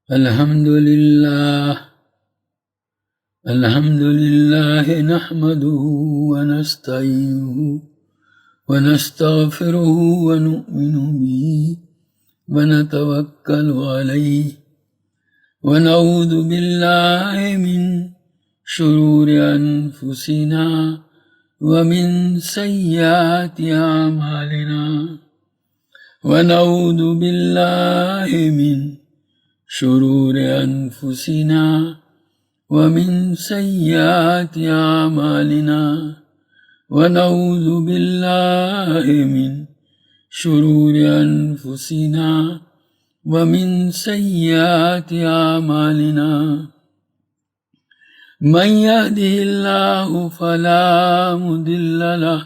الحمد لله نحمده ونستعينه ونستغفره ونؤمن به ونتوكل عليه ونعوذ بالله من شرور أنفسنا ومن سيئات أعمالنا ونعوذ بالله من شرور أنفسنا ومن سيئات أعمالنا ونعوذ بالله من شرور أنفسنا ومن سيئات أعمالنا من يهده الله فلا مضل له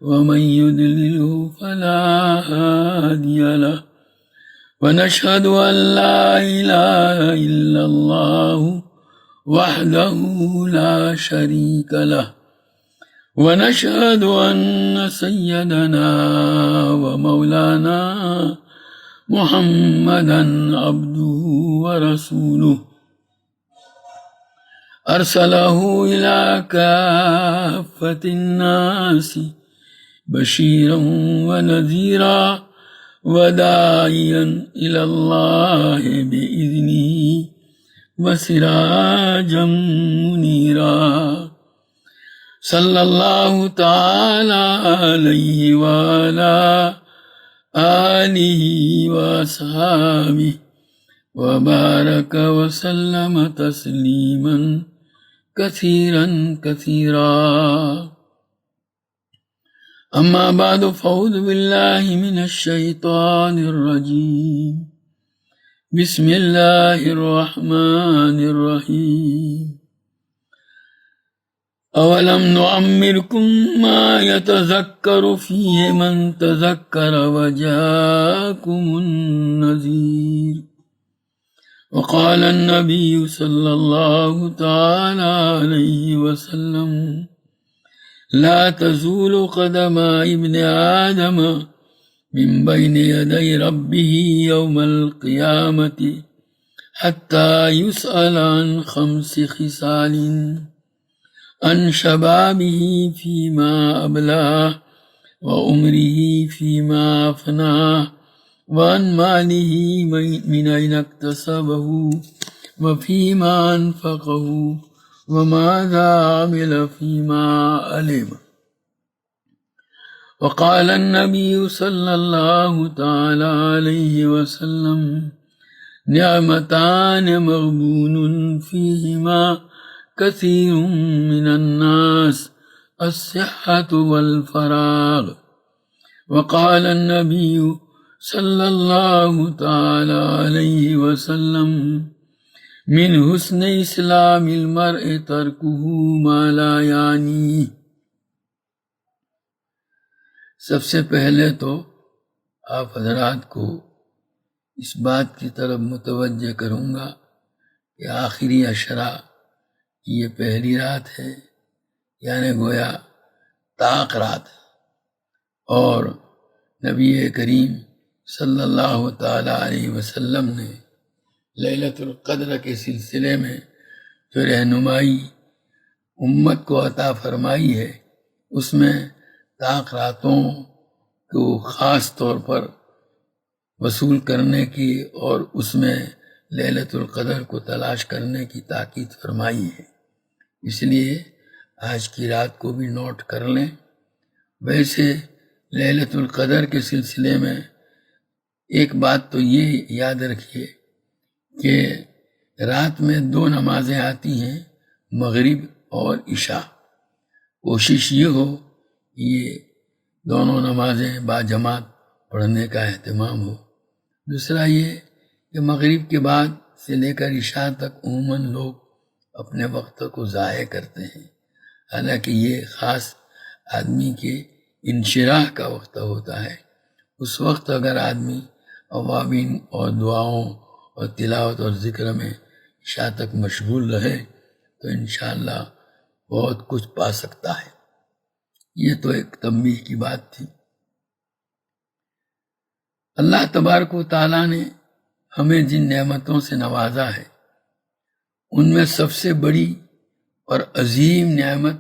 ومن يضلله فلا هادي له ونشهد أن لا إله إلا الله وحده لا شريك له ونشهد أن سيدنا ومولانا محمدا عبده ورسوله أرسله إلى كافة الناس بشيرا ونذيرا وداعيا إلى الله بإذنه وسراجا منيرا صلى الله تعالى عليه وعلى آله وأصحابه وبارك وسلم تسليما كثيرا كثيرا أما بعد فأعوذ بالله من الشيطان الرجيم بسم الله الرحمن الرحيم أولم نعمركم ما يتذكر فيه من تذكر وجاءكم النذير وقال النبي صلى الله تعالى عليه وسلم لا تزول قدم ابن آدم من بين يدي ربه يوم القيامة حتى يسأل عن 5 خصال: عن شبابه فيما أبلاه وعمره فيما أفناه وعن ماله من أين اكتسبه وفيما أنفقه وماذا عمل فيما علم. وقال النبي صلى الله تعالى عليه وسلم: نعمتان مغبون فيهما كثير من الناس: الصحة والفراغ. وقال النبي صلى الله تعالى عليه وسلم: من حسن اسلام المرء ترکه ما لا یعنی. سب سے پہلے تو آپ حضرات کو اس بات کی طرف متوجہ کروں گا کہ آخری عشرہ کی یہ پہلی رات ہے، یعنی گویا طاق رات ہے، اور نبی کریم صلی اللہ تعالی علیہ وسلم نے لیلۃ القدر کے سلسلے میں جو رہنمائی امت کو عطا فرمائی ہے، اس میں طاق راتوں کو خاص طور پر وصول کرنے کی اور اس میں لیلۃ القدر کو تلاش کرنے کی تاکید فرمائی ہے. اس لیے آج کی رات کو بھی نوٹ کر لیں. ویسے لیلۃ القدر کے سلسلے میں ایک بات تو یہ یاد رکھیے کہ رات میں 2 نمازیں آتی ہیں، مغرب اور عشاء. کوشش یہ ہو یہ دونوں نمازیں باجماعت پڑھنے کا اہتمام ہو. دوسرا یہ کہ مغرب کے بعد سے لے کر عشاء تک عموماً لوگ اپنے وقت کو ضائع کرتے ہیں، حالانکہ یہ خاص آدمی کے انشراح کا وقت ہوتا ہے. اس وقت اگر آدمی اوابین اور دعاؤں اور تلاوت اور ذکر میں عشاء تک مشغول رہے تو انشاءاللہ بہت کچھ پا سکتا ہے. یہ تو ایک تنبیہ کی بات تھی. اللہ تبارک و تعالیٰ نے ہمیں جن نعمتوں سے نوازا ہے ان میں سب سے بڑی اور عظیم نعمت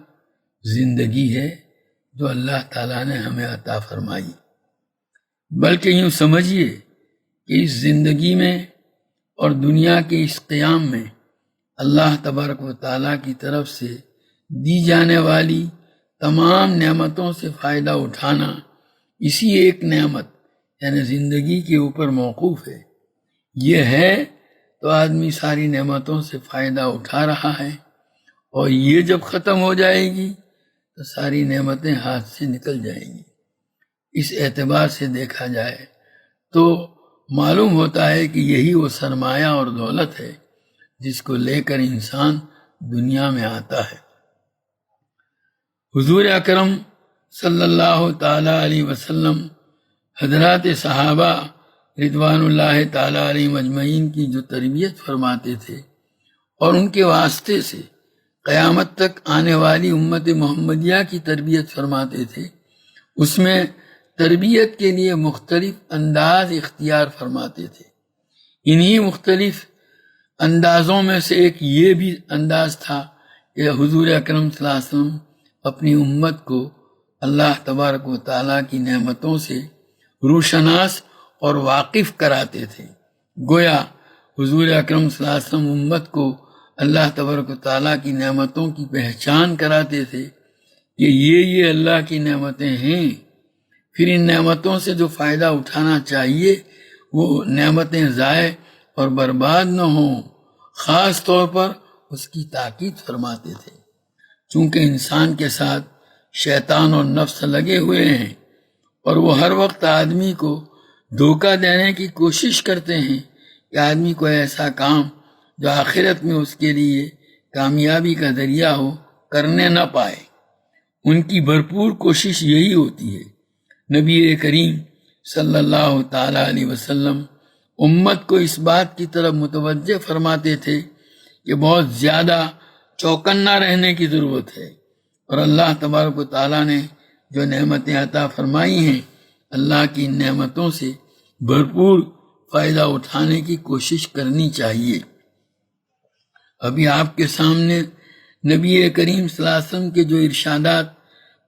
زندگی ہے جو اللہ تعالیٰ نے ہمیں عطا فرمائی۔ بلکہ یوں سمجھیے کہ اس زندگی میں اور دنیا کے اس قیام میں اللہ تبارک و تعالیٰ کی طرف سے دی جانے والی تمام نعمتوں سے فائدہ اٹھانا اسی ایک نعمت یعنی زندگی کے اوپر موقوف ہے۔ یہ ہے تو آدمی ساری نعمتوں سے فائدہ اٹھا رہا ہے، اور یہ جب ختم ہو جائے گی تو ساری نعمتیں ہاتھ سے نکل جائیں گی۔ اس اعتبار سے دیکھا جائے تو معلوم ہوتا ہے کہ یہی وہ سرمایہ اور دولت ہے جس کو لے کر انسان دنیا میں آتا ہے۔ حضور اکرم صلی اللہ تعالی علیہ وسلم حضرات صحابہ رضوان اللہ تعالی علیہ اجمعین کی جو تربیت فرماتے تھے اور ان کے واسطے سے قیامت تک آنے والی امت محمدیہ کی تربیت فرماتے تھے، اس میں تربیت کے لیے مختلف انداز اختیار فرماتے تھے۔ انہی مختلف اندازوں میں سے ایک یہ بھی انداز تھا کہ حضور اکرم صلی اللہ علیہ وسلم اپنی امت کو اللہ تبارک و تعالیٰ کی نعمتوں سے روشناس اور واقف کراتے تھے۔ گویا حضور اکرم صلی اللہ علیہ وسلم امت کو اللہ تبارک و تعالیٰ کی نعمتوں کی پہچان کراتے تھے کہ یہ اللہ کی نعمتیں ہیں، پھر ان نعمتوں سے جو فائدہ اٹھانا چاہیے وہ نعمتیں ضائع اور برباد نہ ہوں، خاص طور پر اس کی تاکید فرماتے تھے۔ چونکہ انسان کے ساتھ شیطان اور نفس لگے ہوئے ہیں اور وہ ہر وقت آدمی کو دھوکہ دینے کی کوشش کرتے ہیں کہ آدمی کو ایسا کام جو آخرت میں اس کے لیے کامیابی کا ذریعہ ہو کرنے نہ پائے۔ ان کی بھرپور کوشش یہی ہوتی ہے۔ نبی کریم صلی اللہ تعالی علیہ وسلم امت کو اس بات کی طرف متوجہ فرماتے تھے کہ بہت زیادہ چوکنا رہنے کی ضرورت ہے، اور اللہ تبارک و تعالیٰ نے جو نعمتیں عطا فرمائی ہیں اللہ کی ان نعمتوں سے بھرپور فائدہ اٹھانے کی کوشش کرنی چاہیے۔ ابھی آپ کے سامنے نبی کریم صلی اللہ علیہ وسلم کے جو ارشادات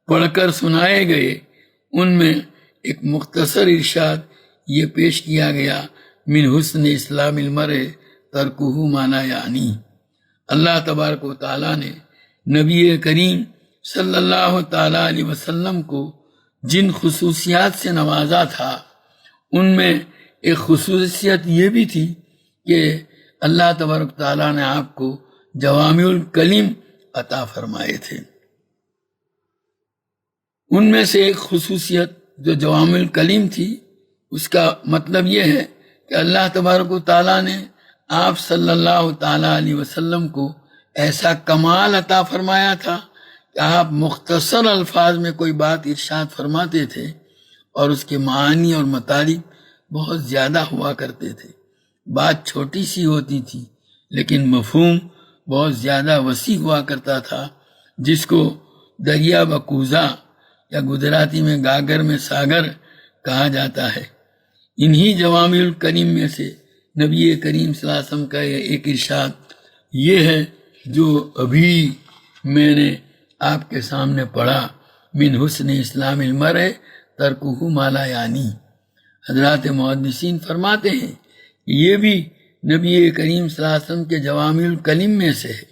پڑھ کر سنائے گئے ان میں ایک مختصر ارشاد یہ پیش کیا گیا، من حسن اسلام المرء ترکہ ما لا یعنی۔ اللہ تبارک و تعالیٰ نے نبی کریم صلی اللہ تعالیٰ علیہ وسلم کو جن خصوصیات سے نوازا تھا ان میں ایک خصوصیت یہ بھی تھی کہ اللہ تبارک تعالیٰ نے آپ کو جوامع الکلم عطا فرمائے تھے۔ ان میں سے ایک خصوصیت جو جوامع الکلم تھی اس کا مطلب یہ ہے کہ اللہ تبارک و تعالیٰ نے آپ صلی اللہ تعالیٰ علیہ وسلم کو ایسا کمال عطا فرمایا تھا کہ آپ مختصر الفاظ میں کوئی بات ارشاد فرماتے تھے اور اس کے معانی اور مطالب بہت زیادہ ہوا کرتے تھے۔ بات چھوٹی سی ہوتی تھی لیکن مفہوم بہت زیادہ وسیع ہوا کرتا تھا، جس کو دریا بکوزا یا گجراتی میں گاگر میں ساگر کہا جاتا ہے۔ انہی جوامع الکلم میں سے نبی کریم صلی اللہ علیہ وسلم کا ایک ارشاد یہ ہے جو ابھی میں نے آپ کے سامنے پڑھا، من حسن اسلام المرء ترکہ ما لا یعنی۔ حضرات محدثین فرماتے ہیں کہ یہ بھی نبی کریم صلی اللہ علیہ وسلم کے جوامع الکلم میں سے ہے۔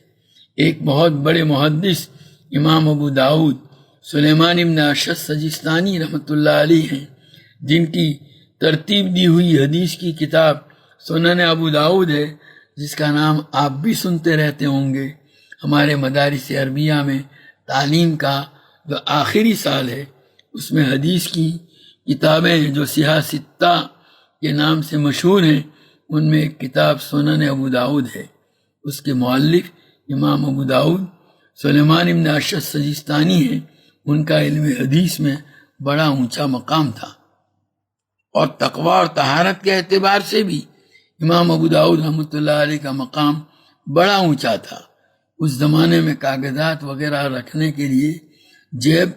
ایک بہت بڑے محدث امام ابو داؤد سلیمان بن اشعث سجستانی رحمۃ اللہ علیہ ہیں، جن کی ترتیب دی ہوئی حدیث کی کتاب سنن ابو داؤد ہے، جس کا نام آپ بھی سنتے رہتے ہوں گے۔ ہمارے مدارس عربیہ میں تعلیم کا جو آخری سال ہے اس میں حدیث کی کتابیں جو صحاح ستہ کے نام سے مشہور ہیں ان میں ایک کتاب سنن ابو داؤد ہے۔ اس کے مؤلف امام ابو داؤد سلیمان بن اشعث سجستانی ہیں۔ ان کا علم حدیث میں بڑا اونچا مقام تھا، اور تقوی اور طہارت کے اعتبار سے بھی امام ابو داؤد رحمۃ اللہ علیہ کا مقام بڑا اونچا تھا۔ اس زمانے میں کاغذات وغیرہ رکھنے کے لیے جیب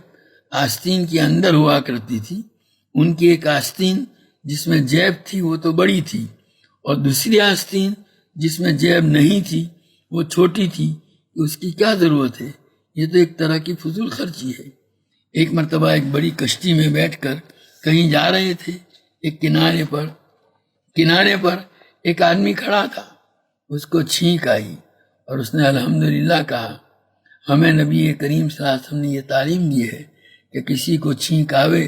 آستین کے اندر ہوا کرتی تھی۔ ان کی ایک آستین جس میں جیب تھی وہ تو بڑی تھی، اور دوسری آستین جس میں جیب نہیں تھی وہ چھوٹی تھی کہ اس کی کیا ضرورت ہے، یہ تو ایک طرح کی فضول خرچی ہے۔ ایک مرتبہ ایک بڑی کشتی میں بیٹھ کر کہیں جا رہے تھے، ایک کنارے پر ایک آدمی کھڑا تھا، اس کو چھینک آئی اور اس نے الحمدللہ کہا۔ ہمیں نبی کریم صلی اللہ علیہ وسلم نے یہ تعلیم دی ہے کہ کسی کو چھینک آوے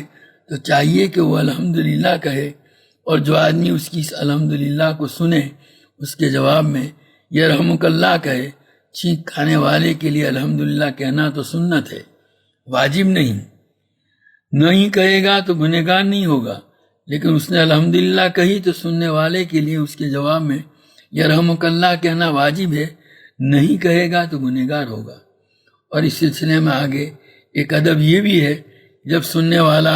تو چاہیے کہ وہ الحمدللہ کہے، اور جو آدمی اس کی اس الحمدللہ کو سنے اس کے جواب میں یرحمک اللہ کہے۔ چھینک کھانے والے کے لیے الحمدللہ کہنا تو سنت ہے، واجب نہیں کہے گا تو گنہگار نہیں ہوگا، لیکن اس نے الحمدللہ کہی تو سننے والے کے لیے اس کے جواب میں یرحمک اللہ کہنا واجب ہے، نہیں کہے گا تو گنہگار ہوگا۔ اور اس سلسلے میں آگے ایک ادب یہ بھی ہے، جب سننے والا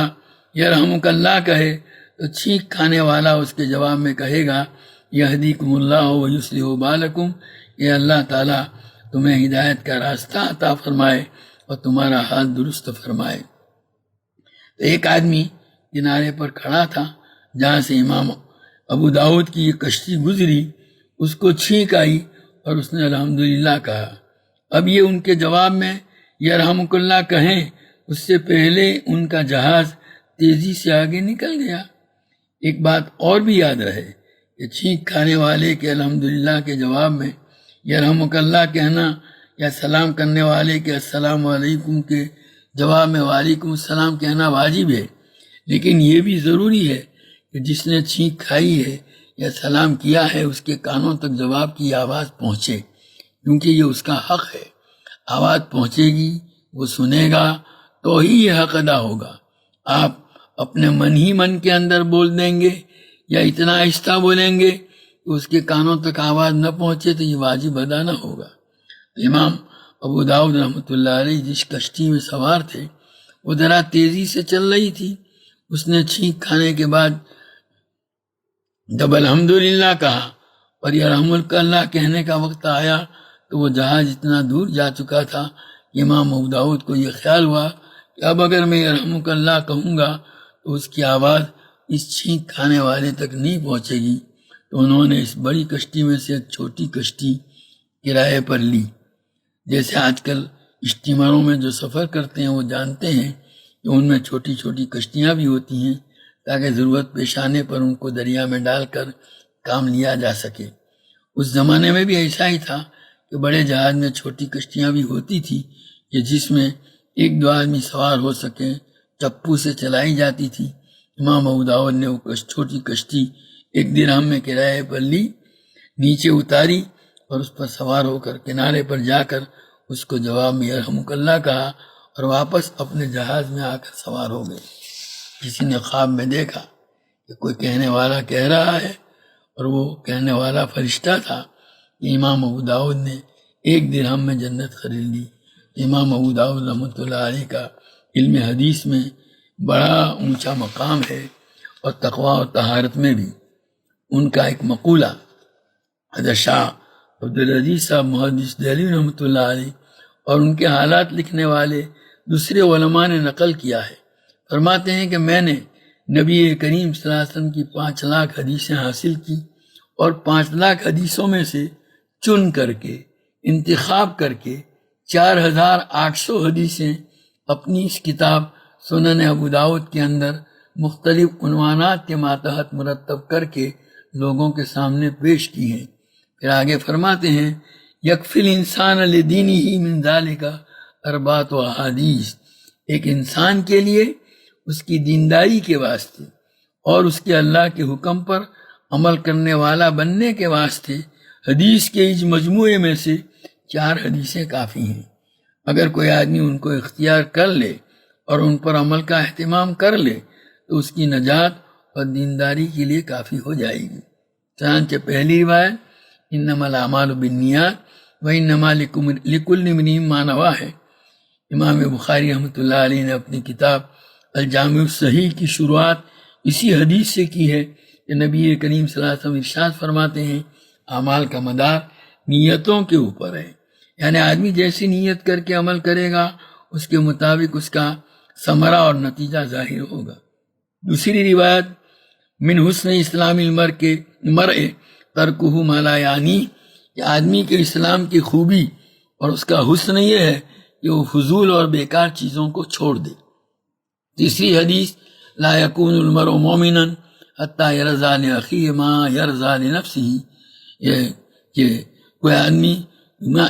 یرحمک اللہ کہے تو چھینک کھانے والا اس کے جواب میں کہے گا یہدیکم اللہ ویصلح بالکم، یہ اللہ تعالیٰ تمہیں ہدایت کا راستہ عطا فرمائے اور تمہارا حال درست فرمائے۔ تو ایک آدمی کنارے پر کھڑا تھا جہاں سے امام ابو داؤد کی یہ کشتی گزری، اس کو چھینک آئی اور اس نے الحمدللہ کہا۔ اب یہ ان کے جواب میں یرحمک اللہ کہیں اس سے پہلے ان کا جہاز تیزی سے آگے نکل گیا۔ ایک بات اور بھی یاد رہے کہ چھینک کھانے والے کے الحمدللہ کے جواب میں یرحمک اللہ کہنا یا سلام کرنے والے کے السلام علیکم کے جواب میں وعلیکم السلام کہنا واجب ہے، لیکن یہ بھی ضروری ہے کہ جس نے چھینک کھائی ہے یا سلام کیا ہے اس کے کانوں تک جواب کی آواز پہنچے، کیونکہ یہ اس کا حق ہے۔ آواز پہنچے گی، وہ سنے گا تو ہی یہ حق ادا ہوگا۔ آپ اپنے من کے اندر بول دیں گے یا اتنا آہستہ بولیں گے کہ اس کے کانوں تک آواز نہ پہنچے تو یہ واجب ادا نہ ہوگا۔ امام ابو داؤد رحمۃ اللہ علیہ جس کشتی میں سوار تھے وہ ذرا تیزی سے چل رہی تھی، اس نے چھینک کھانے کے بعد جب الحمدللہ کہا اور یرحمک اللہ کہنے کا وقت آیا تو وہ جہاز اتنا دور جا چکا تھا کہ امام ابو داؤد کو یہ خیال ہوا کہ اب اگر میں یرحمک اللہ کہوں گا تو اس کی آواز اس چھینک کھانے والے تک نہیں پہنچے گی، تو انہوں نے اس بڑی کشتی میں سے ایک چھوٹی کشتی کرائے پر لی۔ جیسے آج کل اسٹیمروں میں جو سفر کرتے ہیں وہ جانتے ہیں کہ ان میں چھوٹی چھوٹی کشتیاں بھی ہوتی ہیں تاکہ ضرورت پیش آنے پر ان کو دریا میں ڈال کر کام لیا جا سکے۔ اس زمانے میں بھی ایسا ہی تھا کہ بڑے جہاز میں چھوٹی کشتیاں بھی ہوتی تھی کہ جس میں ایک دو آدمی سوار ہو سکیں، چپو سے چلائی جاتی تھی۔ امام ابو داؤد نے وہ چھوٹی کشتی 1 درہم میں کرائے پر لی، نیچے اتاری اور اس پر سوار ہو کر کنارے پر جا کر اس کو جواب میں یرحمک اللہ کہا اور واپس اپنے جہاز میں آ کر سوار ہو گئے۔ کسی نے خواب میں دیکھا کہ کوئی کہنے والا کہہ رہا ہے اور وہ کہنے والا فرشتہ تھا کہ امام ابو داؤد نے 1 درہم میں جنت خرید لی۔ امام ابو داؤد رحمۃ اللہ علیہ کا علم حدیث میں بڑا اونچا مقام ہے، اور تقوی اور طہارت میں بھی۔ ان کا ایک مقولہ حضرت شاہ عبدالعزیز صاحب محدث دہلوی رحمۃ اللہ علیہ اور ان کے حالات لکھنے والے دوسرے علماء نے نقل کیا ہے۔ فرماتے ہیں کہ میں نے نبی کریم صلی اللہ علیہ وسلم کی 5 لاکھ حدیثیں حاصل کی، اور 5 لاکھ حدیثوں میں سے چن کر کے انتخاب کر کے 4800 حدیثیں اپنی اس کتاب سنن ابو داؤد کے اندر مختلف عنوانات کے ماتحت مرتب کر کے لوگوں کے سامنے پیش کی ہیں۔ پھر آگے فرماتے ہیں یکفی الانسان لدینہ من ذالک 4 احادیث، ایک انسان کے لیے اس کی دینداری کے واسطے اور اس کے اللہ کے حکم پر عمل کرنے والا بننے کے واسطے حدیث کے اس مجموعے میں سے 4 حدیثیں کافی ہیں۔ اگر کوئی آدمی ان کو اختیار کر لے اور ان پر عمل کا اہتمام کر لے تو اس کی نجات اور دینداری کے لیے کافی ہو جائے گی۔ چنانچہ پہلی روایت انما الاعمال بالنیات وانما لکل امرئ ما نویٰ ہے۔ امام بخاری رحمۃ اللہ علیہ نے اپنی کتاب الجامع الصحیح کی شروعات اسی حدیث سے کی ہے کہ نبی کریم صلی اللہ علیہ وسلم ارشاد فرماتے ہیں اعمال کا مدار نیتوں کے اوپر ہے، یعنی آدمی جیسی نیت کر کے عمل کرے گا اس کے مطابق اس کا ثمرہ اور نتیجہ ظاہر ہوگا۔ دوسری روایت من حسن اسلام المرء ترکہ ما لا یعنی، کہ آدمی کے اسلام کی خوبی اور اس کا حسن یہ ہے کہ وہ فضول اور بیکار چیزوں کو چھوڑ دے۔ تیسری حدیث، لا یکون المرء مومنا حتی یرضی لاخیہ ما یرضی لنفسہ، یہ کہ کوئی آدمی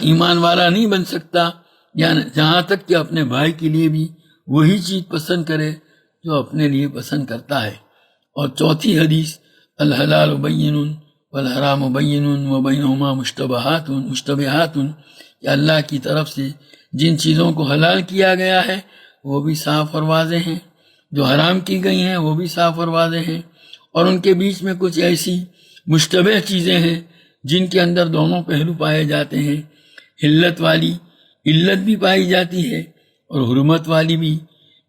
ایمان والا نہیں بن سکتا جہاں تک کہ اپنے بھائی کے لیے بھی وہی چیز پسند کرے جو اپنے لیے پسند کرتا ہے۔ اور چوتھی حدیث، الحلال بین والحرام بین وبینہما مشتبہات کہ اللہ کی طرف سے جن چیزوں کو حلال کیا گیا ہے وہ بھی صاف اور واضح ہیں، جو حرام کی گئی ہیں وہ بھی صاف اور واضح ہیں، اور ان کے بیچ میں کچھ ایسی مشتبہ چیزیں ہیں جن کے اندر دونوں پہلو پائے جاتے ہیں، علت والی علت بھی پائی جاتی ہے اور حرمت والی بھی،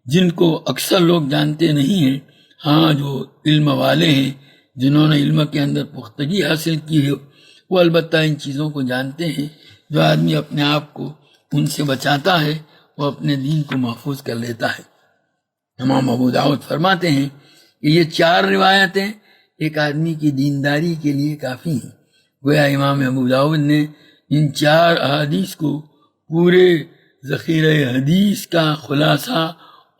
جن کو اکثر لوگ جانتے نہیں ہیں۔ ہاں جو علم والے ہیں، جنہوں نے علم کے اندر پختگی حاصل کی ہے، وہ البتہ ان چیزوں کو جانتے ہیں۔ جو آدمی اپنے آپ کو ان سے بچاتا ہے وہ اپنے دین کو محفوظ کر لیتا ہے۔ امام ابو داؤد فرماتے ہیں کہ یہ 4 روایتیں ایک آدمی کی دینداری کے لیے کافی ہیں۔ گویا امام ابو داؤد نے ان 4 احادیث کو پورے ذخیرہ حدیث کا خلاصہ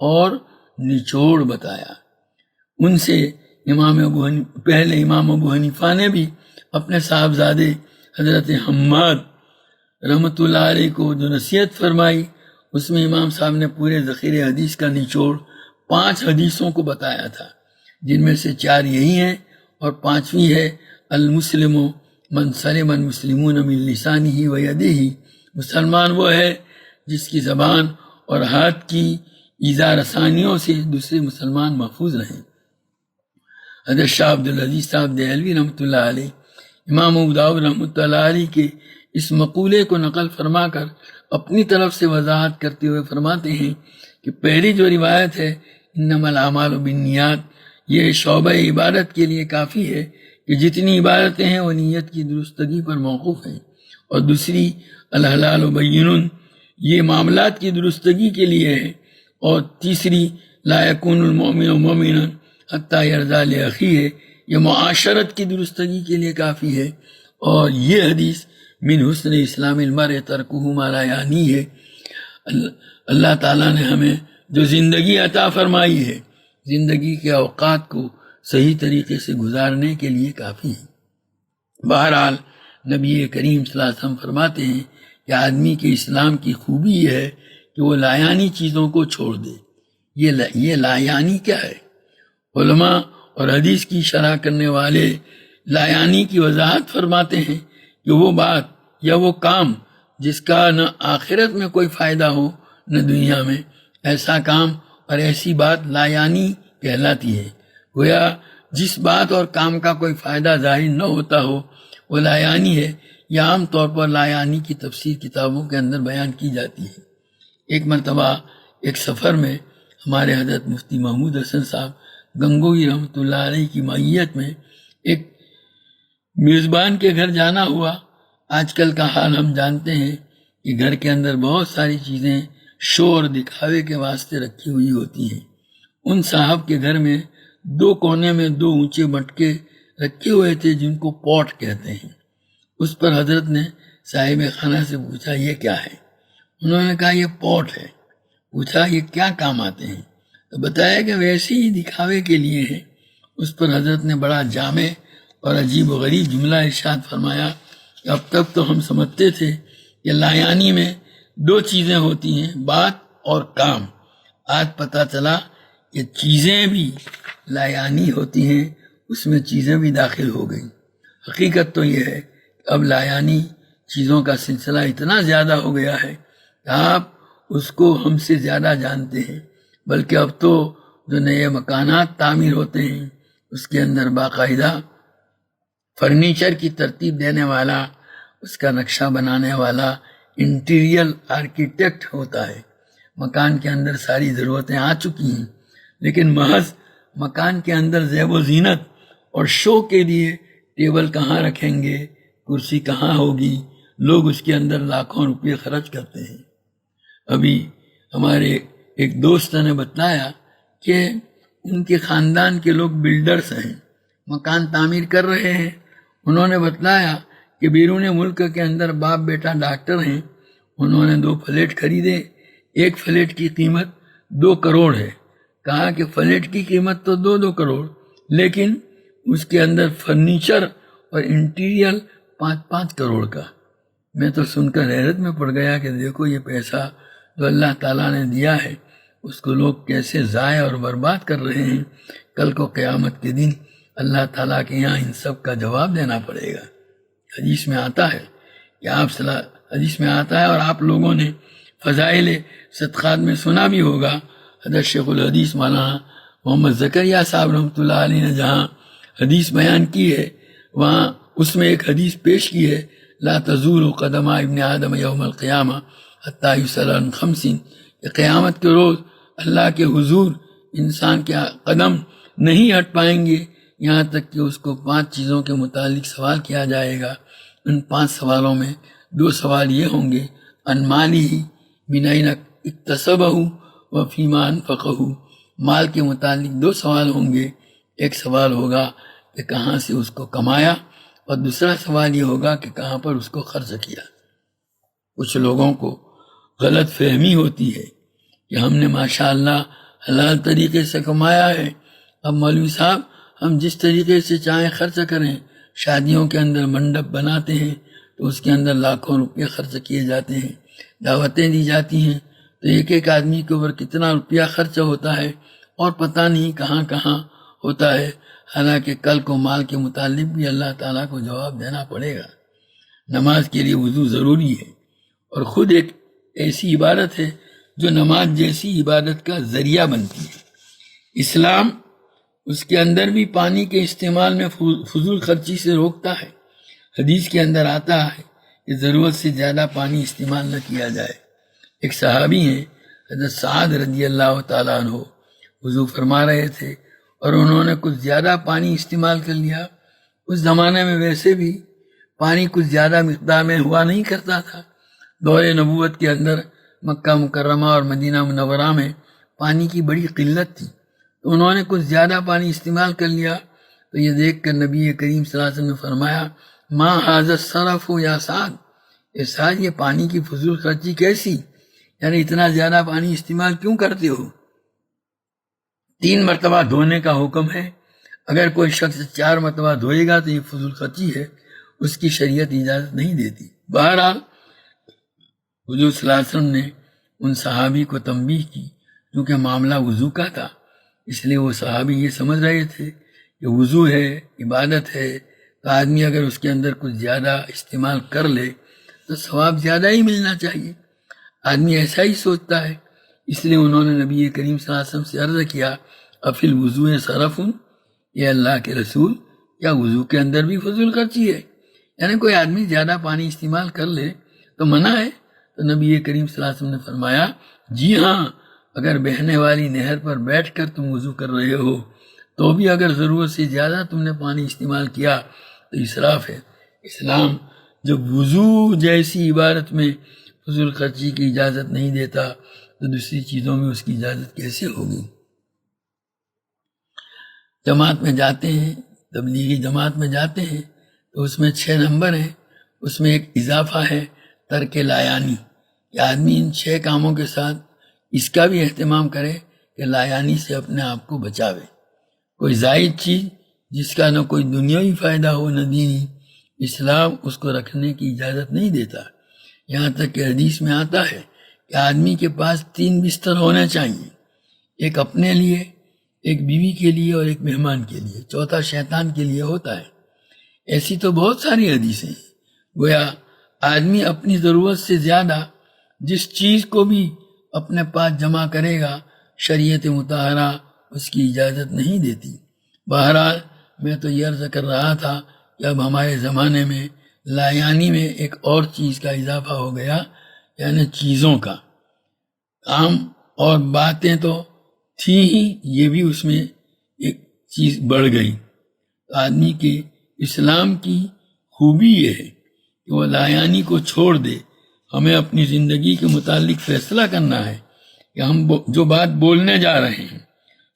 اور نچوڑ بتایا۔ ان سے پہلے امام ابو حنیفہ نے بھی اپنے صاحبزادے حضرت حماد رحمۃ اللہ علیہ کو جو نصیحت فرمائی، اس میں امام صاحب نے پورے ذخیرہ حدیث کا نچوڑ 5 حدیثوں کو بتایا تھا، جن میں سے 4 یہی ہیں اور 5ویں ہے المسلم من سلم المسلمون من لسانہ و یدہ، مسلمان وہ ہے جس کی زبان اور ہاتھ کی ایذا رسانیوں سے دوسرے مسلمان محفوظ رہیں۔ حضرت شاہ عبدالعزیز صاحب دہلوی رحمۃ اللہ علیہ امام ابو داؤد رحمۃ اللہ علیہ کے اس مقولے کو نقل فرما کر اپنی طرف سے وضاحت کرتے ہوئے فرماتے ہیں کہ پہلی جو روایت ہے انما الاعمال بالنیات، یہ شعبہ عبادت کے لیے کافی ہے کہ جتنی عبادتیں ہیں وہ نیت کی درستگی پر موقوف ہیں، اور دوسری الحلال بین، یہ معاملات کی درستگی کے لیے ہے، اور تیسری لا یکون المؤمن مؤمنا حتی یرضی لاخیہ، یہ معاشرت کی درستگی کے لیے کافی ہے، اور یہ حدیث من حسن اسلام المرء ترکہ ما لا یعنی ہے۔ اللہ تعالیٰ نے ہمیں جو زندگی عطا فرمائی ہے، زندگی کے اوقات کو صحیح طریقے سے گزارنے کے لیے کافی ہے۔ بہرحال نبی کریم صلی اللہ علیہ وسلم فرماتے ہیں کہ آدمی کے اسلام کی خوبی یہ ہے کہ وہ لایانی چیزوں کو چھوڑ دے۔ یہ لایانی کیا ہے؟ علماء اور حدیث کی شرح کرنے والے لایانی کی وضاحت فرماتے ہیں کہ وہ بات یا وہ کام جس کا نہ آخرت میں کوئی فائدہ ہو نہ دنیا میں، ایسا کام اور ایسی بات لایانی کہلاتی ہے۔ گویا جس بات اور کام کا کوئی فائدہ ظاہر نہ ہوتا ہو وہ لایانی ہے۔ یہ عام طور پر لایانی کی تفسیر کتابوں کے اندر بیان کی جاتی ہے۔ ایک مرتبہ ایک سفر میں ہمارے حضرت مفتی محمود حسن صاحب گنگوئی رحمۃ اللہ علیہ کی معیت میں ایک میزبان کے گھر جانا ہوا۔ آج کل کا حال ہم جانتے ہیں کہ گھر کے اندر بہت ساری چیزیں شو اور دکھاوے کے واسطے رکھی ہوئی ہوتی ہیں۔ ان صاحب کے گھر میں 2 کونے میں 2 اونچے مٹکے رکھے ہوئے تھے جن کو پوٹ کہتے ہیں۔ اس پر حضرت نے صاحب خانہ سے پوچھا یہ کیا ہے؟ انہوں نے کہا یہ پوٹ ہے۔ پوچھا یہ کیا کام آتے ہیں؟ تو بتایا کہ ویسے ہی دکھاوے کے لیے ہے۔ اس پر حضرت نے بڑا جامع اور عجیب و غریب جملہ ارشاد فرمایا کہ اب تک تو ہم سمجھتے تھے کہ لایانی میں 2 چیزیں ہوتی ہیں، بات اور کام۔ آج پتہ چلا کہ چیزیں بھی لایانی ہوتی ہیں، اس میں چیزیں بھی داخل ہو گئیں۔ حقیقت تو یہ ہے کہ اب لایانی چیزوں کا سلسلہ اتنا زیادہ ہو گیا ہے کہ آپ اس کو ہم سے زیادہ جانتے ہیں، بلکہ اب تو جو نئے مکانات تعمیر ہوتے ہیں اس کے اندر باقاعدہ فرنیچر کی ترتیب دینے والا، اس کا نقشہ بنانے والا انٹیریئر آرکیٹیکٹ ہوتا ہے۔ مکان کے اندر ساری ضرورتیں آ چکی ہیں، لیکن محض مکان کے اندر زیب و زینت اور شو کے لیے ٹیبل کہاں رکھیں گے، کرسی کہاں ہوگی، لوگ اس کے اندر لاکھوں روپے خرچ کرتے ہیں۔ ابھی ہمارے ایک دوست نے بتایا کہ ان کے خاندان کے لوگ بلڈرز ہیں، مکان تعمیر کر رہے ہیں، انہوں نے بتلایا کہ بیرون ملک کے اندر باپ بیٹا ڈاکٹر ہیں، انہوں نے 2 فلیٹ خریدے، ایک فلیٹ کی قیمت 2 کروڑ ہے۔ کہا کہ فلیٹ کی قیمت تو 2 کروڑ، لیکن اس کے اندر فرنیچر اور انٹیریئر 5 کروڑ کا۔ میں تو سن کر حیرت میں پڑ گیا کہ دیکھو یہ پیسہ جو اللہ تعالیٰ نے دیا ہے اس کو لوگ کیسے ضائع اور برباد کر رہے ہیں۔ کل کو قیامت کے دن اللہ تعالیٰ کے یہاں ان سب کا جواب دینا پڑے گا۔ حدیث میں آتا ہے کہ حدیث میں آتا ہے اور آپ لوگوں نے فضائل صدقات میں سنا بھی ہوگا، حضرت شیخ الحدیث مولانا محمد زکریا صاحب رحمۃ اللہ علیہ نے جہاں حدیث بیان کی ہے وہاں اس میں ایک حدیث پیش کی ہے، لا تزول قدم ابن آدم یوم القیامہ حتی یسأل عن 5، کہ قیامت کے روز اللہ کے حضور انسان کے قدم نہیں ہٹ پائیں گے یہاں تک کہ اس کو 5 چیزوں کے متعلق سوال کیا جائے گا۔ ان 5 سوالوں میں 2 سوال یہ ہوں گے، ان مالہ من این اکتسبہ و فیما انفقہ، مال کے متعلق 2 سوال ہوں گے، ایک سوال ہوگا کہ کہاں سے اس کو کمایا اور دوسرا سوال یہ ہوگا کہ کہاں پر اس کو خرچ کیا۔ کچھ لوگوں کو غلط فہمی ہوتی ہے کہ ہم نے ماشاءاللہ حلال طریقے سے کمایا ہے، اب مولوی صاحب ہم جس طریقے سے چاہیں خرچ کریں، شادیوں کے اندر منڈپ بناتے ہیں تو اس کے اندر لاکھوں روپے خرچ کیے جاتے ہیں، دعوتیں دی جاتی ہیں تو ایک آدمی کے اوپر کتنا روپیہ خرچ ہوتا ہے اور پتہ نہیں کہاں کہاں ہوتا ہے، حالانکہ کل کو مال کے متعلق بھی اللہ تعالیٰ کو جواب دینا پڑے گا۔ نماز کے لیے وضو ضروری ہے اور خود ایک ایسی عبادت ہے جو نماز جیسی عبادت کا ذریعہ بنتی ہے۔ اسلام اس کے اندر بھی پانی کے استعمال میں فضول خرچی سے روکتا ہے۔ حدیث کے اندر آتا ہے کہ ضرورت سے زیادہ پانی استعمال نہ کیا جائے۔ ایک صحابی ہیں حضرت سعد رضی اللہ تعالیٰ عنہ، وضو فرما رہے تھے اور انہوں نے کچھ زیادہ پانی استعمال کر لیا۔ اس زمانے میں ویسے بھی پانی کچھ زیادہ مقدار میں ہوا نہیں کرتا تھا۔ دور نبوت کے اندر مکہ مکرمہ اور مدینہ منورہ میں پانی کی بڑی قلت تھی، تو انہوں نے کچھ زیادہ پانی استعمال کر لیا۔ تو یہ دیکھ کر نبی کریم صلی اللہ علیہ وسلم نے فرمایا، ما ھذا الصرف یا سعد، اے سعد یہ پانی کی فضول خرچی کیسی، یعنی اتنا زیادہ پانی استعمال کیوں کرتے ہو؟ 3 مرتبہ دھونے کا حکم ہے، اگر کوئی شخص 4 مرتبہ دھوئے گا تو یہ فضول خرچی ہے، اس کی شریعت اجازت نہیں دیتی۔ بہرحال حضور صلی اللہ علیہ وسلم نے ان صحابی کو تنبیہ کی، کیونکہ معاملہ وضو کا تھا، اس لیے وہ صحابی یہ سمجھ رہے تھے کہ وضو ہے، عبادت ہے، تو آدمی اگر اس کے اندر کچھ زیادہ استعمال کر لے تو ثواب زیادہ ہی ملنا چاہیے، آدمی ایسا ہی سوچتا ہے۔ اس لیے انہوں نے نبی کریم صلی اللہ علیہ وسلم سے عرض کیا، افی الوضوء صرف، یہ اللہ کے رسول کیا وضو کے اندر بھی فضول خرچی ہے؟ یعنی کوئی آدمی زیادہ پانی استعمال کر لے تو منع ہے؟ تو نبی کریم صلی اللہ علیہ وسلم نے فرمایا، جی ہاں، اگر بہنے والی نہر پر بیٹھ کر تم وضو کر رہے ہو تو بھی اگر ضرورت سے زیادہ تم نے پانی استعمال کیا تو اسراف ہے۔ اسلام جب وضو جیسی عبادت میں فضول خرچی کی اجازت نہیں دیتا تو دوسری چیزوں میں اس کی اجازت کیسے ہوگی؟ جماعت میں جاتے ہیں، تبلیغی جماعت میں جاتے ہیں تو اس میں 6 نمبر ہیں، اس میں ایک اضافہ ہے ترک لایانی، کہ آدمی ان 6 کاموں کے ساتھ اس کا بھی اہتمام کرے کہ لایانی سے اپنے آپ کو بچاوے۔ کوئی زائد چیز جس کا نہ کوئی دنیاوی فائدہ ہو نہ دینی، اسلام اس کو رکھنے کی اجازت نہیں دیتا۔ یہاں تک کہ حدیث میں آتا ہے کہ آدمی کے پاس 3 بستر ہونے چاہیے، ایک اپنے لیے، ایک بیوی کے لیے اور ایک مہمان کے لیے، چوتھا شیطان کے لیے ہوتا ہے۔ ایسی تو بہت ساری حدیثیں ہیں، گویا آدمی اپنی ضرورت سے زیادہ جس چیز کو بھی اپنے پاس جمع کرے گا شریعت مطہرہ اس کی اجازت نہیں دیتی۔ بہرحال میں تو یہ عرض کر رہا تھا کہ اب ہمارے زمانے میں لایانی میں ایک اور چیز کا اضافہ ہو گیا، یعنی چیزوں کا کام اور باتیں تو تھی ہی، یہ بھی اس میں ایک چیز بڑھ گئی۔ آدمی کے اسلام کی خوبی یہ ہے کہ وہ لایانی کو چھوڑ دے، ہمیں اپنی زندگی کے متعلق فیصلہ کرنا ہے کہ ہم جو بات بولنے جا رہے ہیں،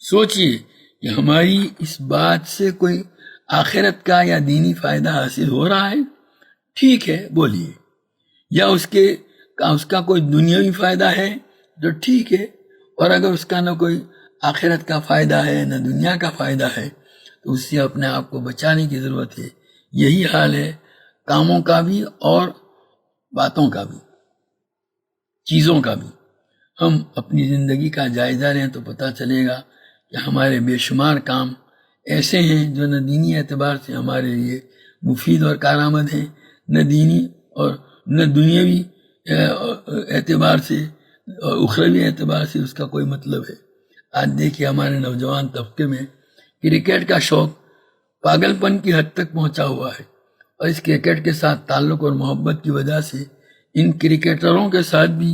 سوچئے کہ ہماری اس بات سے کوئی آخرت کا یا دینی فائدہ حاصل ہو رہا ہے ٹھیک ہے بولیے، یا اس کا کوئی دنیاوی فائدہ ہے تو ٹھیک ہے، اور اگر اس کا نہ کوئی آخرت کا فائدہ ہے نہ دنیا کا فائدہ ہے تو اس سے اپنے آپ کو بچانے کی ضرورت ہے۔ یہی حال ہے کاموں کا بھی اور باتوں کا بھی، چیزوں کا بھی۔ ہم اپنی زندگی کا جائزہ لیں تو پتہ چلے گا کہ ہمارے بے شمار کام ایسے ہیں جو نہ دینی اعتبار سے ہمارے لیے مفید اور کارآمد ہیں، نہ دینی اور نہ دنیاوی اعتبار سے اور اخروی اعتبار سے اس کا کوئی مطلب ہے۔ آج دیکھیے ہمارے نوجوان طبقے میں کرکٹ کا شوق پاگل پن کی حد تک پہنچا ہوا ہے، اور اس کرکٹ کے ساتھ تعلق اور محبت کی وجہ سے ان کرکٹروں کے ساتھ بھی،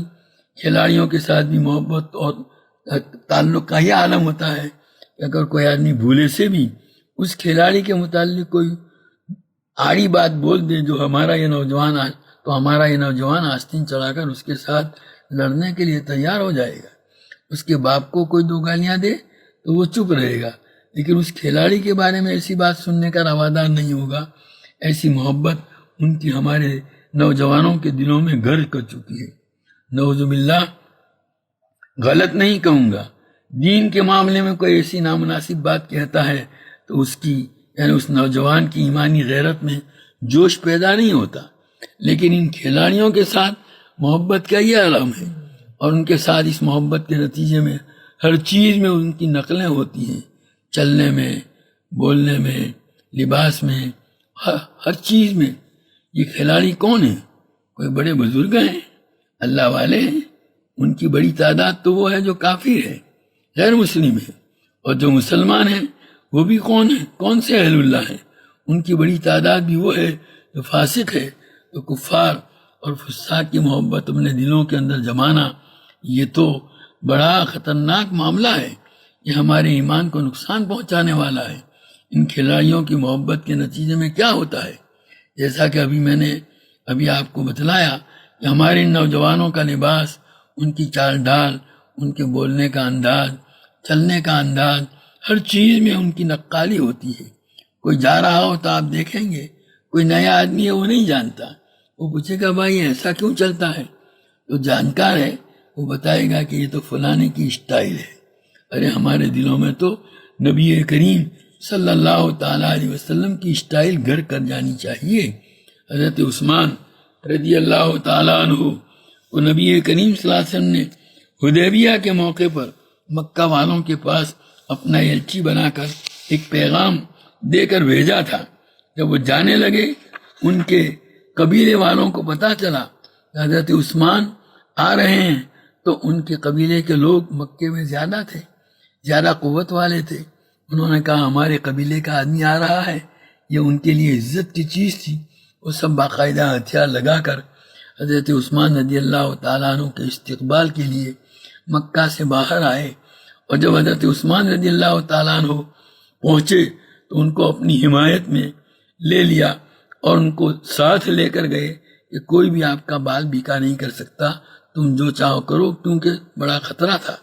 کھلاڑیوں کے ساتھ بھی محبت اور تعلق کا ہی عالم ہوتا ہے کہ اگر کوئی آدمی بھولے سے بھی اس کھلاڑی کے متعلق کوئی آڑی بات بول دے جو ہمارا یہ نوجوان آستین چڑھا کر اس کے ساتھ لڑنے کے لیے تیار ہو جائے گا۔ اس کے باپ کو کوئی دو گالیاں دے تو وہ چپ رہے گا، لیکن اس کھلاڑی کے بارے میں ایسی بات سننے کا روادار نہیں ہوگا۔ ایسی محبت ان کی ہمارے نوجوانوں کے دلوں میں گھر کر چکی ہے۔ نعوذ باللہ، غلط نہیں کہوں گا، دین کے معاملے میں کوئی ایسی نامناسب بات کہتا ہے تو اس کی یعنی اس نوجوان کی ایمانی غیرت میں جوش پیدا نہیں ہوتا، لیکن ان کھلاڑیوں کے ساتھ محبت کا یہ عالم ہے، اور ان کے ساتھ اس محبت کے نتیجے میں ہر چیز میں ان کی نقلیں ہوتی ہیں، چلنے میں، بولنے میں، لباس میں، ہر چیز میں۔ یہ کھلاڑی کون ہیں؟ کوئی بڑے بزرگ ہیں، اللہ والے ہیں، ان کی بڑی تعداد تو وہ ہے جو کافر ہے، غیر مسلم ہے، اور جو مسلمان ہیں وہ بھی کون ہیں؟ کون سے اہل اللہ ہیں؟ ان کی بڑی تعداد بھی وہ ہے جو فاسق ہے۔ تو کفار اور فساق کی محبت اپنے دلوں کے اندر جمانا یہ تو بڑا خطرناک معاملہ ہے، یہ ہمارے ایمان کو نقصان پہنچانے والا ہے۔ ان کھلاڑیوں کی محبت کے نتیجے میں کیا ہوتا ہے؟ جیسا کہ میں نے ابھی آپ کو بتلایا کہ ہمارے نوجوانوں کا لباس، ان کی چال ڈھال، ان کے بولنے کا انداز، چلنے کا انداز، ہر چیز میں ان کی نقالی ہوتی ہے۔ کوئی جا رہا ہو تو آپ دیکھیں گے کوئی نیا آدمی ہے وہ نہیں جانتا، وہ پوچھے گا بھائی ایسا کیوں چلتا ہے؟ تو جانکار ہے وہ بتائے گا کہ یہ تو فلانے کی اسٹائل ہے۔ ارے ہمارے دلوں میں تو نبی کریم صلی اللہ تعالیٰ علیہ وسلم کی اسٹائل گھر کر جانی چاہیے۔ حضرت عثمان رضی اللہ تعالیٰ عنہ وہ نبی کریم صلی اللہ علیہ وسلم نے حدیبیہ کے موقع پر مکہ والوں کے پاس اپنا ایلچی بنا کر ایک پیغام دے کر بھیجا تھا۔ جب وہ جانے لگے ان کے قبیلے والوں کو پتہ چلا کہ حضرت عثمان آ رہے ہیں، تو ان کے قبیلے کے لوگ مکے میں زیادہ تھے، زیادہ قوت والے تھے۔ انہوں نے کہا ہمارے قبیلے کا آدمی آ رہا ہے، یہ ان کے لیے عزت کی چیز تھی۔ وہ سب باقاعدہ ہتھیار لگا کر حضرت عثمان رضی اللہ تعالیٰ عنہ کے استقبال کے لیے مکہ سے باہر آئے، اور جب حضرت عثمان رضی اللہ تعالیٰ عنہ پہنچے تو ان کو اپنی حمایت میں لے لیا اور ان کو ساتھ لے کر گئے کہ کوئی بھی آپ کا بال بیکا نہیں کر سکتا، تم جو چاہو کرو، کیونکہ بڑا خطرہ تھا۔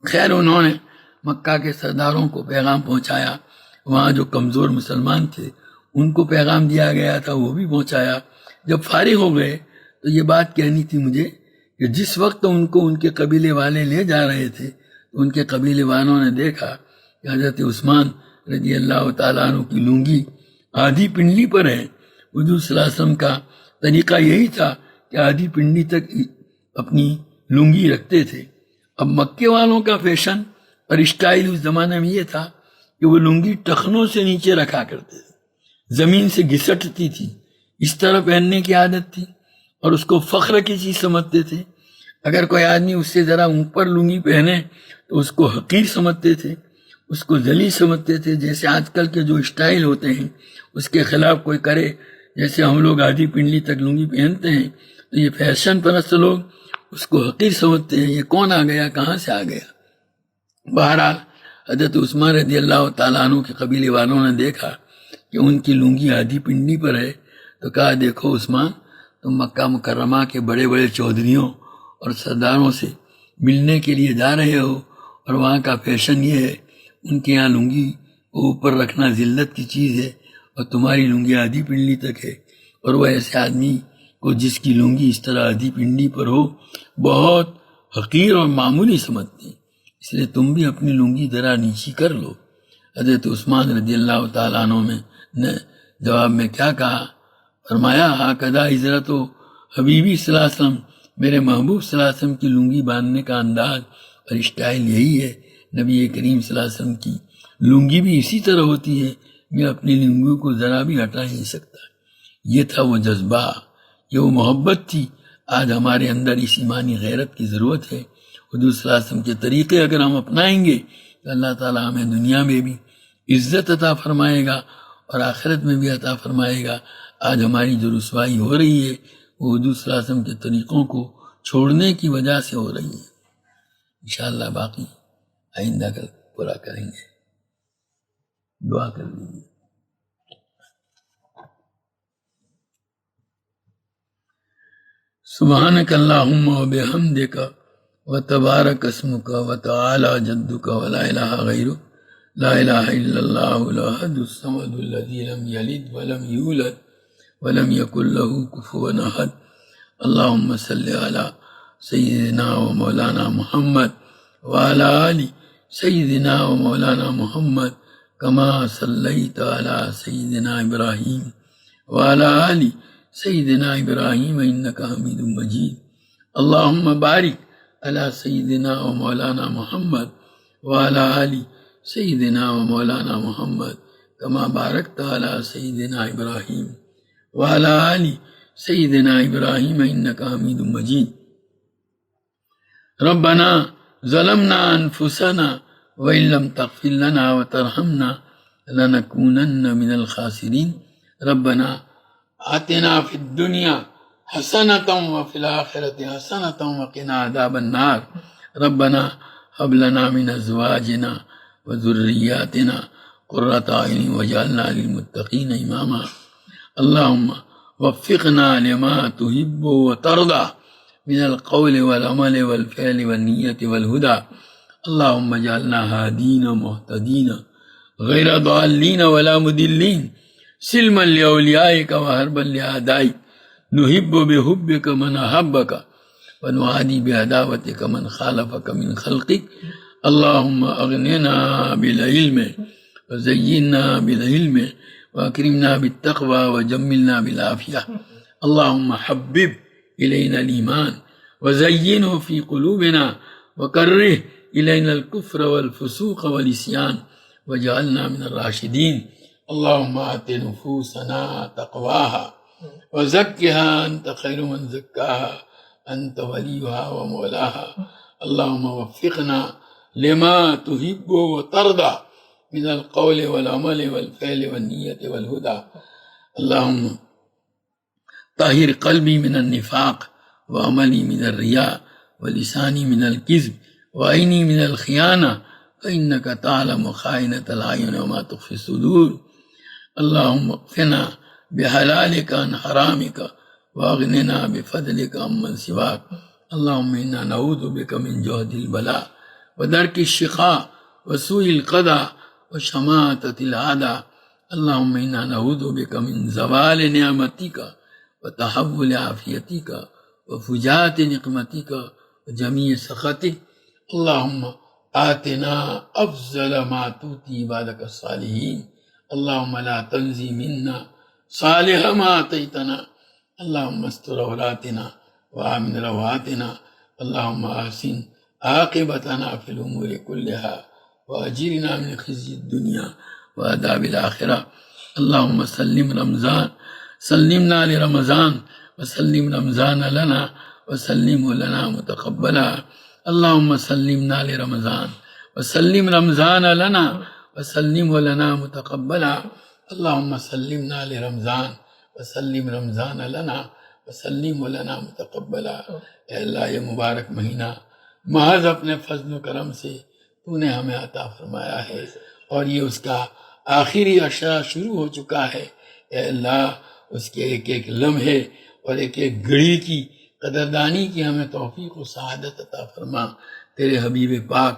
خیر انہوں نے مکہ کے سرداروں کو پیغام پہنچایا، وہاں جو کمزور مسلمان تھے ان کو پیغام دیا گیا تھا وہ بھی پہنچایا۔ جب فارغ ہو گئے تو یہ بات کہنی تھی مجھے کہ جس وقت ان کو ان کے قبیلے والے لے جا رہے تھے تو ان کے قبیلے والوں نے دیکھا کہ حضرت عثمان رضی اللہ تعالیٰ عنہ کی لنگی آدھی پنڈلی پر ہے۔ حضور صلی اللہ علیہ وسلم کا طریقہ یہی تھا کہ آدھی پنڈلی تک اپنی لنگی رکھتے تھے۔ اب مکے والوں کا فیشن اور اسٹائل اس زمانے میں یہ تھا کہ وہ لنگی ٹخنوں سے نیچے رکھا کرتے تھے، زمین سے گھسٹتی تھی، اس طرح پہننے کی عادت تھی، اور اس کو فخر کی چیز سمجھتے تھے۔ اگر کوئی آدمی اس سے ذرا اوپر لنگی پہنے تو اس کو حقیر سمجھتے تھے، اس کو ذلیل سمجھتے تھے۔ جیسے آج کل کے جو اسٹائل ہوتے ہیں اس کے خلاف کوئی کرے، جیسے ہم لوگ آدھی پنڈلی تک لنگی پہنتے ہیں، تو یہ فیشن پرست لوگ اس کو حقیر سمجھتے ہیں، یہ کون آ گیا، کہاں سے آ گیا۔ بہرحال حضرت عثمان رضی اللہ تعالیٰ عنہ کے قبیلے والوں نے دیکھا کہ ان کی لنگی آدھی پنڈلی پر ہے، تو کہا دیکھو عثمان، تم مکہ مکرمہ کے بڑے بڑے چودھریوں اور سرداروں سے ملنے کے لیے جا رہے ہو، اور وہاں کا فیشن یہ ہے، ان کے یہاں لنگی وہ اوپر رکھنا ذلت کی چیز ہے، اور تمہاری لنگی آدھی پنڈلی تک ہے، اور وہ ایسے آدمی کو جس کی لنگی اس طرح آدھی پنڈلی پر ہو بہت حقیر اور معمولی سمجھتے ہیں، اس لیے تم بھی اپنی لنگی ذرا نیچی کر لو۔ حضرت عثمان رضی اللہ تعالیٰ عنہ نے جواب میں کیا کہا؟ فرمایا ہاکذا حضرت و حبیبی صلی اللہ علیہ وسلم، میرے محبوب صلی اللہ علیہ وسلم کی لنگی باندھنے کا انداز اور اسٹائل یہی ہے۔ نبی کریم صلی اللہ علیہ وسلم کی لنگی بھی اسی طرح ہوتی ہے، میں اپنی لنگی کو ذرا بھی ہٹا نہیں سکتا۔ یہ تھا وہ جذبہ، یہ وہ محبت تھی۔ آج ہمارے اندر اس ایمانی غیرت کی ضرورت ہے۔ حضور صلی اللہ علیہ وسلم کے طریقے اگر ہم اپنائیں گے تو اللہ تعالیٰ ہمیں دنیا میں بھی عزت عطا فرمائے گا اور آخرت میں بھی عطا فرمائے گا۔ آج ہماری جو رسوائی ہو رہی ہے وہ حضور صلی اللہ علیہ وسلم کے طریقوں کو چھوڑنے کی وجہ سے ہو رہی ہے۔ انشاءاللہ باقی آئندہ کل پورا کریں گے۔ دعا کر لیجیے۔ سبحانک اللہم و بحمدک و تبارک اسمک و تعالی جدک و لا الہ غیرک، لا الہ الا اللہ الاحد الصمد الذی لم یلد ولم یولد ولم یکن لہ کفوا احد۔ اللہم صلی علی سیدنا و مولانا محمد وعلی آل سیدنا و مولانا محمد کما صلیت علی سیدنا ابراہیم وعلی آل سیدنا ابراہیم انکا حمید مجید۔ اللہم بارک علی سیدنا و مولانا محمد وعلی آل سیدنا و مولانا محمد کما بارکت علی سیدنا ابراہیم وعلی آل سیدنا ابراہیم انکا حمید مجید۔ ربنا ظلمنا انفسنا وإن لم تغفر لنا وترحمنا لنكونن من الخاسرين۔ ربنا آتنا في الدنيا حسنة وفي الآخرة حسنة وقنا عذاب النار۔ ربنا هب لنا من أزواجنا وذرياتنا قرة أعين واجعلنا للمتقين إماما۔ اللهم وفقنا لما تحب وترضى من القول والعمل والفعل والنية والهدى۔ اللهم اجعلنا هادين مهتدين غير ضالين ولا مضلين، سلما لأوليائك وحربا لأعدائك، نحب بحبك من أحبك ونعادي بعداوتك من خالفك من خلقك۔ اللهم أغننا بالعلم وزينا بالعلم وأكرمنا بالتقوى وجملنا بالعافية۔ اللهم حبب إلينا الإيمان وزينه في قلوبنا وكره إلينا الكفر والفسوق والعصيان واجعلنا من الراشدين۔ اللهم آت نفوسنا تقواها وزكها أنت خير من زكاها أنت وليها ومولاها۔ اللهم وفقنا لما تحب وترضى من القول والعمل والفعل والنية والهدى۔ اللهم طهر قلبي من النفاق وعملي من الرياء ولساني من الكذب وعيني من الخيانة، فإنك تعلم خائنة الأعين وما تخفي الصدور۔ اللهم اكفنا بحلالك عن حرامك واغننا بفضلك عمن سواك۔ اللهم إنا نعوذ بك من جهد البلاء ودرك الشقاء وسوء القضاء وشماتة الأعداء۔ اللهم إنا نعوذ بك من زوال نعمتك وتحول عافيتك وفجاءة نقمتك وجميع سخطك۔ اللهم آتنا أفضل ما تؤتي عبادك الصالحين۔ اللهم لا تنزي منا صالح ما آتيتنا۔ اللهم استر عوراتنا وآمن روعاتنا۔ اللهم أحسن عاقبتنا في الأمور كلها وأجرنا من خزي الدنيا وعذاب الآخرة۔ اللهم سلمنا لرمضان وسلم رمضان لنا وسلمه لنا متقبلا۔ اللهم سلمنا لرمضان وسلم رمضان لنا وسلمه لنا متقبلا۔ اللهم سلمنا لرمضان وسلم رمضان لنا وسلمه لنا متقبلا۔ اے اللہ یہ مبارک مہینہ محض اپنے فضل و کرم سے تو نے ہمیں عطا فرمایا ہے، اور یہ اس کا آخری عشرہ شروع ہو چکا ہے۔ اے اللہ اس کے ایک ایک لمحے اور ایک ایک گھڑی کی قدردانی کی ہمیں توفیق و سعادت عطا فرما۔ تیرے حبیب پاک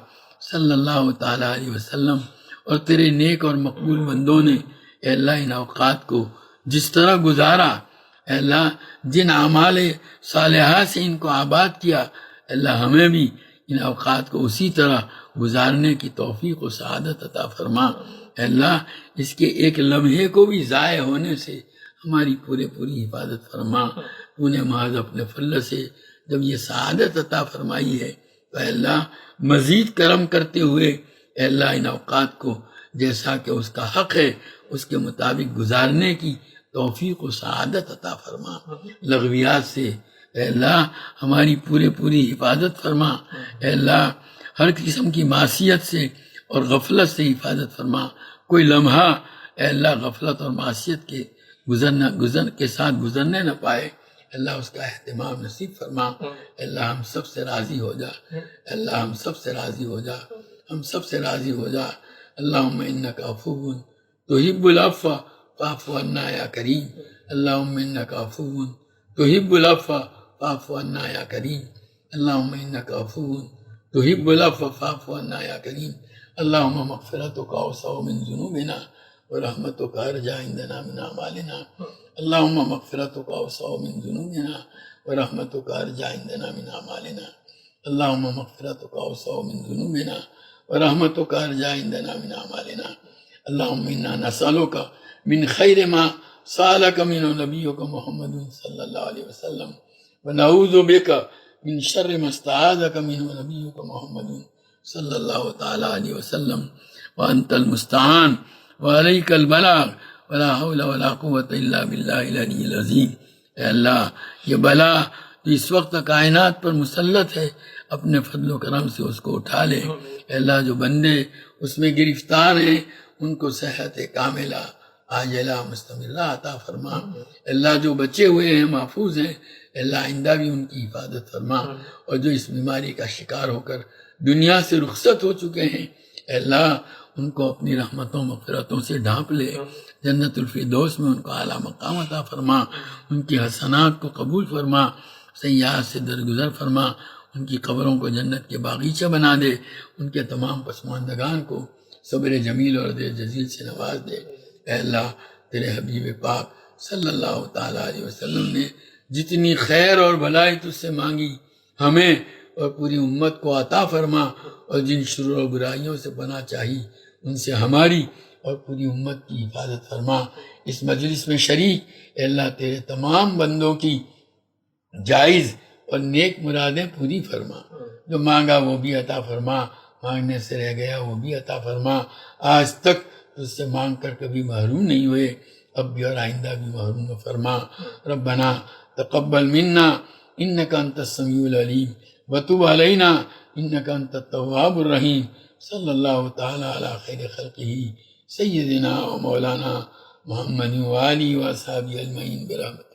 صلی اللہ تعالیٰ علیہ وسلم اور تیرے نیک اور مقبول بندوں نے اے اللہ ان اوقات کو جس طرح گزارا، اے اللہ جن اعمال صالحہ سے ان کو آباد کیا، اے اللہ ہمیں بھی ان اوقات کو اسی طرح گزارنے کی توفیق و سعادت عطا فرما۔ اے اللہ اس کے ایک لمحے کو بھی ضائع ہونے سے ہماری پوری حفاظت فرما۔ تو نے محض اپنے فضل سے جب یہ سعادت عطا فرمائی ہے تو اے اللہ مزید کرم کرتے ہوئے اے اللہ ان اوقات کو جیسا کہ اس کا حق ہے اس کے مطابق گزارنے کی توفیق و سعادت عطا فرما۔ لغویات سے اے اللہ ہماری پوری حفاظت فرما۔ اے اللہ ہر قسم کی معصیت سے اور غفلت سے حفاظت فرما۔ کوئی لمحہ اے اللہ غفلت اور معصیت کے کے ساتھ گزرنے نہ پائے، اللہ اس کا اہتمام نصیب فرما۔ اللہ ہم سب سے راضی ہو جا، اللہ ہم سب سے راضی ہو جا، ہم سب سے راضی ہو جا۔ اللہم انک عفو تحب العفو فاعف عنا یا کریم، اللہم انک عفو تحب العفو فاعف عنا یا کریم، اللہم انک عفو تحب العفو فاعف عنا یا کریم، اللہم مغفرتک اوسع من ذنوبنا ورحمتک ارجع عندنا من اعمالنا، اللہم مغفرتک اوسع من ذنوبنا ورحمتک ارجع عندنا من اعمالنا، اللہم مغفرتک اوسع من ذنوبنا ورحمتک ارجع عندنا من اعمالنا، اللہم انا نسألک من خیر ما سألک من نبیک محمد صلی اللہ علیہ وسلم ونعوذ بک من شر ما استعاذک منہ نبیک محمد صلی اللہ تعالی علیہ وسلم وانت المستعان وعلیک البلاغ ولا حول ولا قوة الا باللہ العلی العظیم۔ اے اللہ یہ بلا جو اس وقت کائنات پر مسلط ہے اپنے فضل و کرم سے اس کو اٹھا لے۔ اے اللہ جو بندے اس میں گرفتار ہیں ان کو صحت کاملہ عاجلہ مستمرہ عطا فرما۔ اے اللہ جو بچے ہوئے ہیں محفوظ ہیں، اے اللہ آئندہ بھی ان کی حفاظت فرما، اور جو اس بیماری کا شکار ہو کر دنیا سے رخصت ہو چکے ہیں اے اللہ ان کو اپنی رحمتوں مغفرتوں سے ڈھانپ لے، جنت الفردوس میں ان کو اعلیٰ مقام عطا فرما، ان کی حسنات کو قبول فرما، سیئات سے درگزر فرما، ان کی قبروں کو جنت کے باغیچہ بنا دے، ان کے تمام پسماندگان کو صبر جمیل اور دیر جزیل سے نواز دے۔ اے اللہ تیرے حبیب پاک صلی اللہ تعالیٰ علیہ وسلم نے جتنی خیر اور بھلائی تجھ سے مانگی ہمیں اور پوری امت کو عطا فرما، اور جن شرور و برائیوں سے پناہ چاہی ان سے ہماری اور پوری امت کی حفاظت فرما۔ اس مجلس میں شریک اے اللہ تیرے تمام بندوں کی جائز اور نیک مرادیں پوری فرما، جو مانگا وہ بھی عطا فرما، مانگنے سے رہ گیا وہ بھی عطا فرما، آج تک تجھ سے مانگ کر کبھی محروم نہیں ہوئے، اب بھی اور آئندہ بھی محروم نہ فرما۔ ربنا تقبل منا انک انت السمیع العلیم وتب علینا انک انت التواب الرحیم، صلی اللہ تعالی علی خیر خلقہ سیدنا و مولانا محمد و آلہ و اصحابہ اجمعین برحمتہ۔